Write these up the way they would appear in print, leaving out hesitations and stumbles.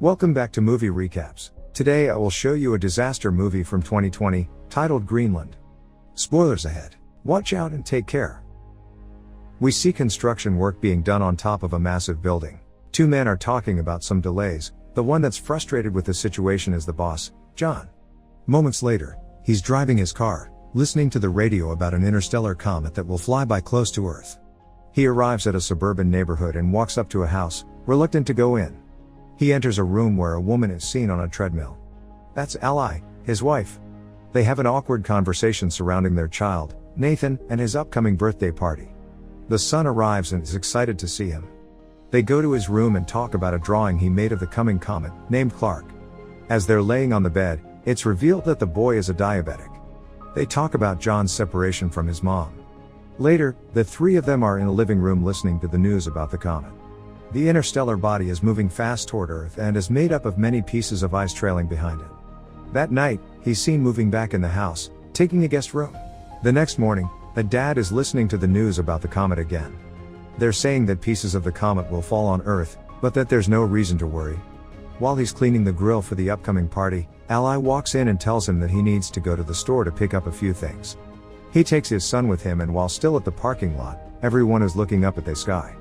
Welcome back to Movie Recaps. Today I will show you a disaster movie from 2020, titled Greenland. Spoilers ahead. Watch out and take care. We see construction work being done on top of a massive building. Two men are talking about some delays. The one that's frustrated with the situation is the boss, John. Moments later, he's driving his car, listening to the radio about an interstellar comet that will fly by close to Earth. He arrives at a suburban neighborhood and walks up to a house, reluctant to go in. He enters a room where a woman is seen on a treadmill. That's Ally, his wife. They have an awkward conversation surrounding their child, Nathan, and his upcoming birthday party. The son arrives and is excited to see him. They go to his room and talk about a drawing he made of the coming comet, named Clark. As they're laying on the bed, it's revealed that the boy is a diabetic. They talk about John's separation from his mom. Later, the three of them are in a living room listening to the news about the comet. The interstellar body is moving fast toward Earth and is made up of many pieces of ice trailing behind it. That night, he's seen moving back in the house, taking a guest room. The next morning, the dad is listening to the news about the comet again. They're saying that pieces of the comet will fall on Earth, but that there's no reason to worry. While he's cleaning the grill for the upcoming party, Ally walks in and tells him that he needs to go to the store to pick up a few things. He takes his son with him, and while still at the parking lot, everyone is looking up at the sky.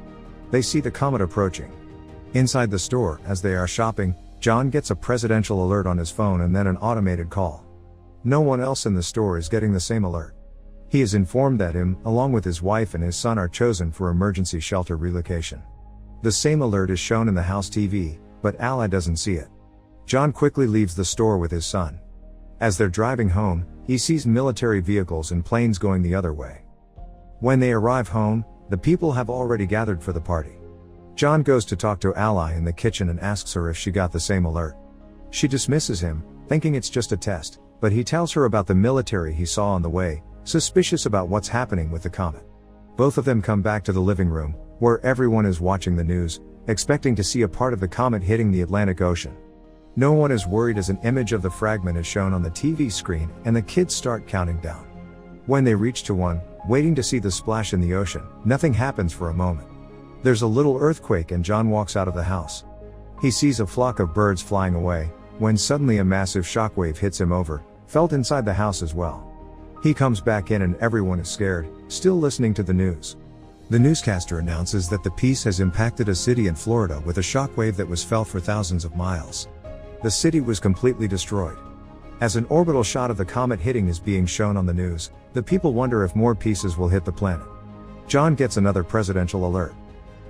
They see the comet approaching. Inside the store, as they are shopping, John gets a presidential alert on his phone and then an automated call. No one else in the store is getting the same alert. He is informed that him, along with his wife and his son, are chosen for emergency shelter relocation. The same alert is shown in the house TV, but Ally doesn't see it. John quickly leaves the store with his son. As they're driving home, he sees military vehicles and planes going the other way. When they arrive home, the people have already gathered for the party. John goes to talk to Ally in the kitchen and asks her if she got the same alert. She dismisses him, thinking it's just a test, but he tells her about the military he saw on the way, suspicious about what's happening with the comet. Both of them come back to the living room, where everyone is watching the news, expecting to see a part of the comet hitting the Atlantic Ocean. No one is worried as an image of the fragment is shown on the TV screen and the kids start counting down. When they reach to one, waiting to see the splash in the ocean, nothing happens for a moment. There's a little earthquake and John walks out of the house. He sees a flock of birds flying away, when suddenly a massive shockwave hits him over, felt inside the house as well. He comes back in and everyone is scared, still listening to the news. The newscaster announces that the piece has impacted a city in Florida with a shockwave that was felt for thousands of miles. The city was completely destroyed. As an orbital shot of the comet hitting is being shown on the news, the people wonder if more pieces will hit the planet. John gets another presidential alert.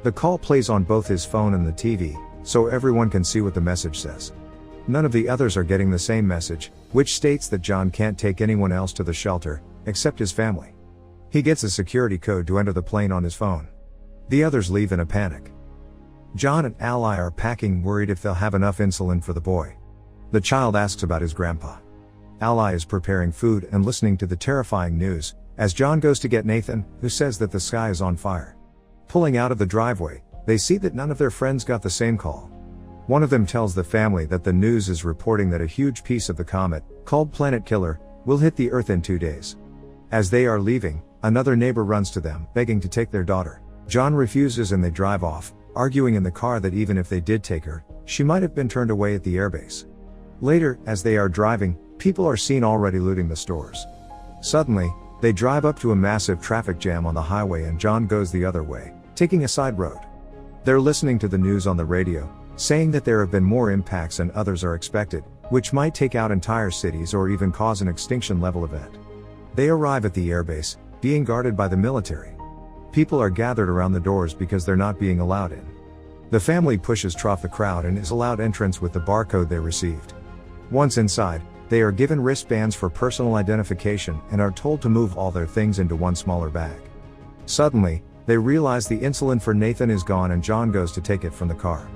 The call plays on both his phone and the TV, so everyone can see what the message says. None of the others are getting the same message, which states that John can't take anyone else to the shelter, except his family. He gets a security code to enter the plane on his phone. The others leave in a panic. John and Ally are packing, worried if they'll have enough insulin for the boy. The child asks about his grandpa. Ally is preparing food and listening to the terrifying news, as John goes to get Nathan, who says that the sky is on fire. Pulling out of the driveway, they see that none of their friends got the same call. One of them tells the family that the news is reporting that a huge piece of the comet, called Planet Killer, will hit the Earth in 2 days. As they are leaving, another neighbor runs to them, begging to take their daughter. John refuses and they drive off, arguing in the car that even if they did take her, she might have been turned away at the airbase. Later, as they are driving, people are seen already looting the stores. Suddenly, they drive up to a massive traffic jam on the highway and John goes the other way, taking a side road. They're listening to the news on the radio, saying that there have been more impacts and others are expected, which might take out entire cities or even cause an extinction level event. They arrive at the airbase, being guarded by the military. People are gathered around the doors because they're not being allowed in. The family pushes through the crowd and is allowed entrance with the barcode they received. Once inside, they are given wristbands for personal identification and are told to move all their things into one smaller bag. Suddenly, they realize the insulin for Nathan is gone and John goes to take it from the car.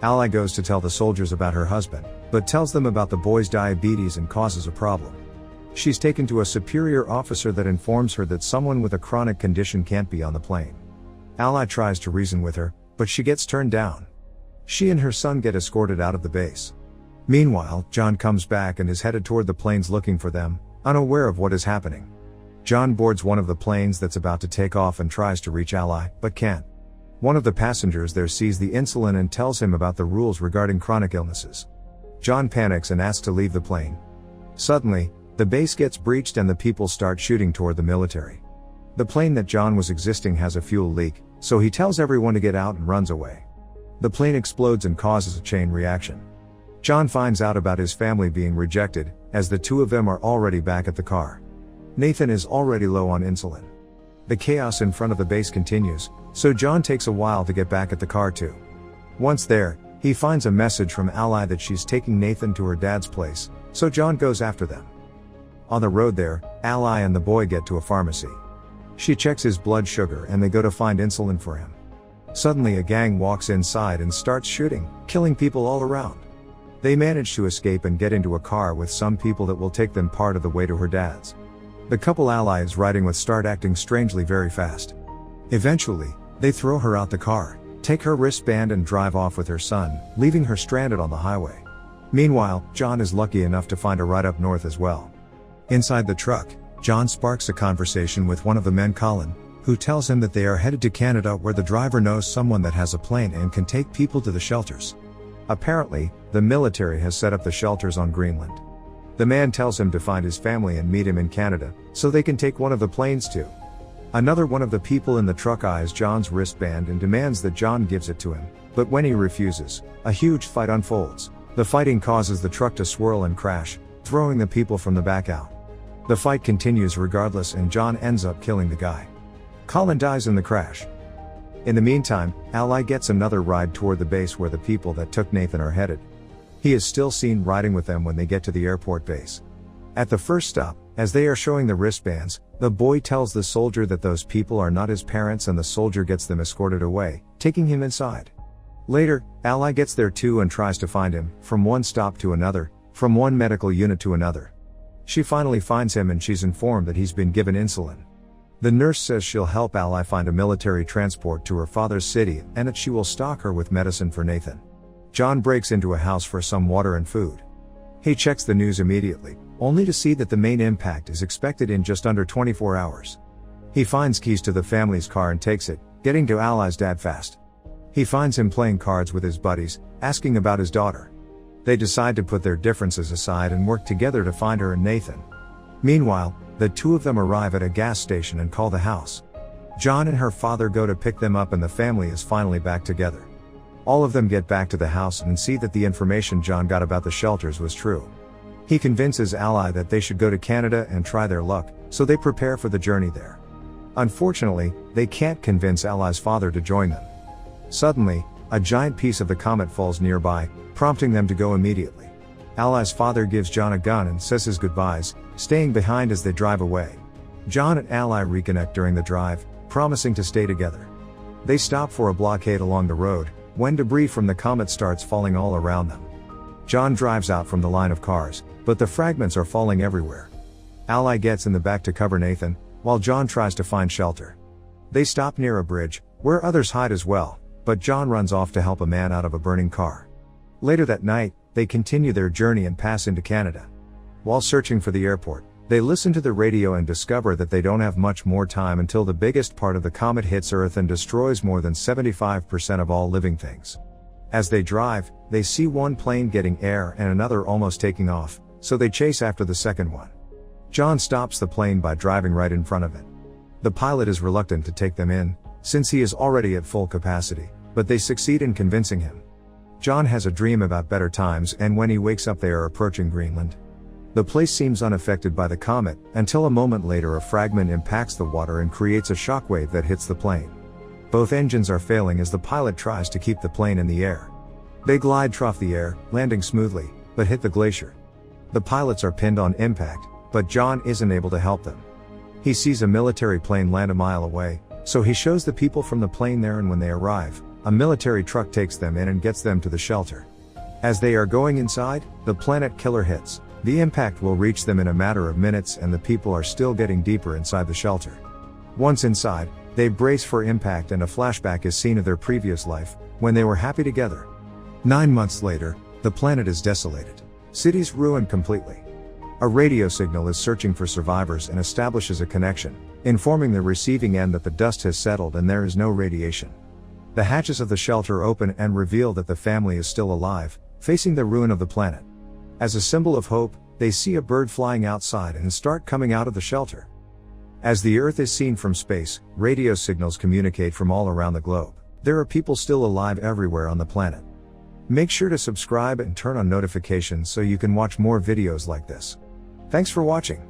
Ally goes to tell the soldiers about her husband, but tells them about the boy's diabetes and causes a problem. She's taken to a superior officer that informs her that someone with a chronic condition can't be on the plane. Ally tries to reason with her, but she gets turned down. She and her son get escorted out of the base. Meanwhile, John comes back and is headed toward the planes looking for them, unaware of what is happening. John boards one of the planes that's about to take off and tries to reach Ally, but can't. One of the passengers there sees the insulin and tells him about the rules regarding chronic illnesses. John panics and asks to leave the plane. Suddenly, the base gets breached and the people start shooting toward the military. The plane that John was existing has a fuel leak, so he tells everyone to get out and runs away. The plane explodes and causes a chain reaction. John finds out about his family being rejected, as the two of them are already back at the car. Nathan is already low on insulin. The chaos in front of the base continues, so John takes a while to get back at the car too. Once there, he finds a message from Ally that she's taking Nathan to her dad's place, so John goes after them. On the road there, Ally and the boy get to a pharmacy. She checks his blood sugar and they go to find insulin for him. Suddenly a gang walks inside and starts shooting, killing people all around. They manage to escape and get into a car with some people that will take them part of the way to her dad's. The couple Ally is riding with start acting strangely very fast. Eventually, they throw her out the car, take her wristband and drive off with her son, leaving her stranded on the highway. Meanwhile, John is lucky enough to find a ride up north as well. Inside the truck, John sparks a conversation with one of the men, Colin, who tells him that they are headed to Canada where the driver knows someone that has a plane and can take people to the shelters. Apparently, the military has set up the shelters on Greenland. The man tells him to find his family and meet him in Canada, so they can take one of the planes too. Another one of the people in the truck eyes John's wristband and demands that John gives it to him, but when he refuses, a huge fight unfolds. The fighting causes the truck to swirl and crash, throwing the people from the back out. The fight continues regardless and John ends up killing the guy. Colin dies in the crash. In the meantime, Ally gets another ride toward the base where the people that took Nathan are headed. He is still seen riding with them when they get to the airport base. At the first stop, as they are showing the wristbands, the boy tells the soldier that those people are not his parents and the soldier gets them escorted away, taking him inside. Later, Ally gets there too and tries to find him, from one stop to another, from one medical unit to another. She finally finds him and she's informed that he's been given insulin. The nurse says she'll help Ally find a military transport to her father's city and that she will stock her with medicine for Nathan. John breaks into a house for some water and food. He checks the news immediately, only to see that the main impact is expected in just under 24 hours. He finds keys to the family's car and takes it, getting to Ally's dad fast. He finds him playing cards with his buddies, asking about his daughter. They decide to put their differences aside and work together to find her and Nathan. Meanwhile, the two of them arrive at a gas station and call the house. John and her father go to pick them up and the family is finally back together. All of them get back to the house and see that the information John got about the shelters was true. He convinces Ally that they should go to Canada and try their luck, so they prepare for the journey there. Unfortunately, they can't convince Ally's father to join them. Suddenly, a giant piece of the comet falls nearby, prompting them to go immediately. Ally's father gives John a gun and says his goodbyes, staying behind as they drive away. John and Ally reconnect during the drive, promising to stay together. They stop for a blockade along the road, when debris from the comet starts falling all around them. John drives out from the line of cars, but the fragments are falling everywhere. Ally gets in the back to cover Nathan, while John tries to find shelter. They stop near a bridge, where others hide as well, but John runs off to help a man out of a burning car. Later that night, they continue their journey and pass into Canada. While searching for the airport, they listen to the radio and discover that they don't have much more time until the biggest part of the comet hits Earth and destroys more than 75% of all living things. As they drive, they see one plane getting air and another almost taking off, so they chase after the second one. John stops the plane by driving right in front of it. The pilot is reluctant to take them in, since he is already at full capacity, but they succeed in convincing him. John has a dream about better times and when he wakes up they are approaching Greenland. The place seems unaffected by the comet, until a moment later a fragment impacts the water and creates a shockwave that hits the plane. Both engines are failing as the pilot tries to keep the plane in the air. They glide through the air, landing smoothly, but hit the glacier. The pilots are pinned on impact, but John isn't able to help them. He sees a military plane land a mile away, so he shows the people from the plane there and when they arrive, a military truck takes them in and gets them to the shelter. As they are going inside, the planet killer hits. The impact will reach them in a matter of minutes and the people are still getting deeper inside the shelter. Once inside, they brace for impact and a flashback is seen of their previous life, when they were happy together. 9 months later, the planet is desolated. Cities ruined completely. A radio signal is searching for survivors and establishes a connection, informing the receiving end that the dust has settled and there is no radiation. The hatches of the shelter open and reveal that the family is still alive, facing the ruin of the planet. As a symbol of hope, they see a bird flying outside and start coming out of the shelter. As the Earth is seen from space, radio signals communicate from all around the globe. There are people still alive everywhere on the planet. Make sure to subscribe and turn on notifications so you can watch more videos like this. Thanks for watching.